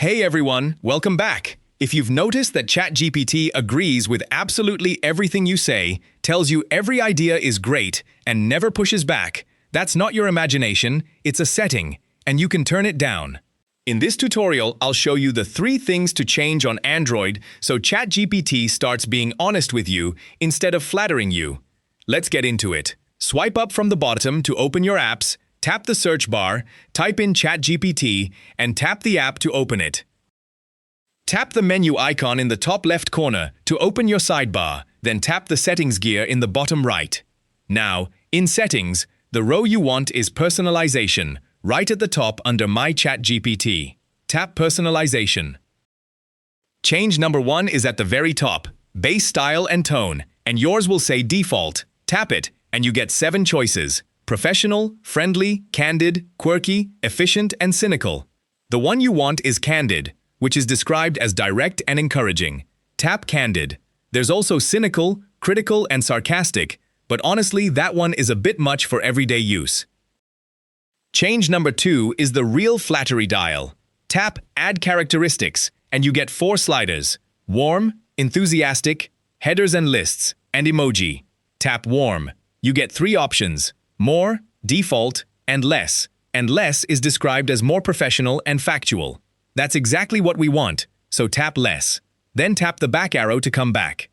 Hey everyone, welcome back. If you've noticed that ChatGPT agrees with absolutely everything you say, tells you every idea is great, and never pushes back, that's not your imagination, it's a setting, and you can turn it down. In this tutorial, I'll show you the 3 things to change on Android so ChatGPT starts being honest with you instead of flattering you. Let's get into it. Swipe up from the bottom to open your apps, tap the search bar, type in ChatGPT, and tap the app to open it. Tap the menu icon in the top left corner to open your sidebar, then tap the settings gear in the bottom right. Now, in settings, the row you want is Personalization, right at the top under My ChatGPT. Tap Personalization. Change number 1 is at the very top, Base Style and Tone, and yours will say Default. Tap it, and you get 7 choices. Professional, friendly, candid, quirky, efficient, and cynical. The one you want is Candid, which is described as direct and encouraging. Tap Candid. There's also cynical, critical, and sarcastic, but honestly, that one is a bit much for everyday use. Change number 2 is the real flattery dial. Tap Add Characteristics, and you get 4 sliders: warm, enthusiastic, headers and lists, and emoji. Tap Warm. You get 3 options: more, default, and less. And less is described as more professional and factual. That's exactly what we want, so tap Less. Then tap the back arrow to come back.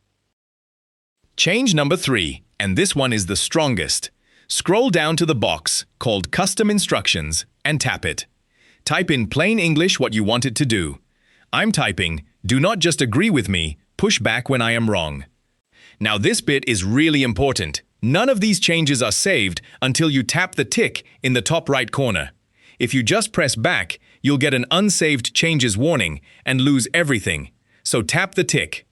Change number 3, and this one is the strongest. Scroll down to the box called Custom Instructions and tap it. Type in plain English what you want it to do. I'm typing, "Do not just agree with me, push back when I am wrong." Now this bit is really important. None of these changes are saved until you tap the tick in the top right corner. If you just press back, you'll get an unsaved changes warning and lose everything. So tap the tick.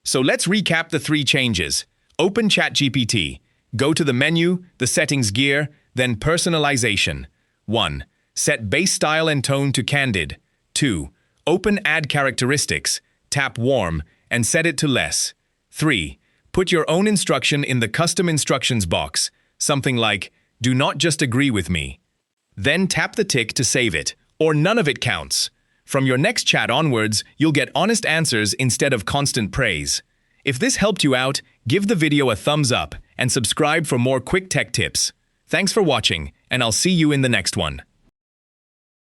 So let's recap the 3 changes. Open ChatGPT. Go to the menu, the settings gear, then Personalization. 1. Set base style and tone to Candid. 2. Open Add Characteristics. Tap Warm and set it to Less. 3. Put your own instruction in the Custom Instructions box, something like, "Do not just agree with me." Then tap the tick to save it, or none of it counts. From your next chat onwards, you'll get honest answers instead of constant praise. If this helped you out, give the video a thumbs up and subscribe for more quick tech tips. Thanks for watching, and I'll see you in the next one.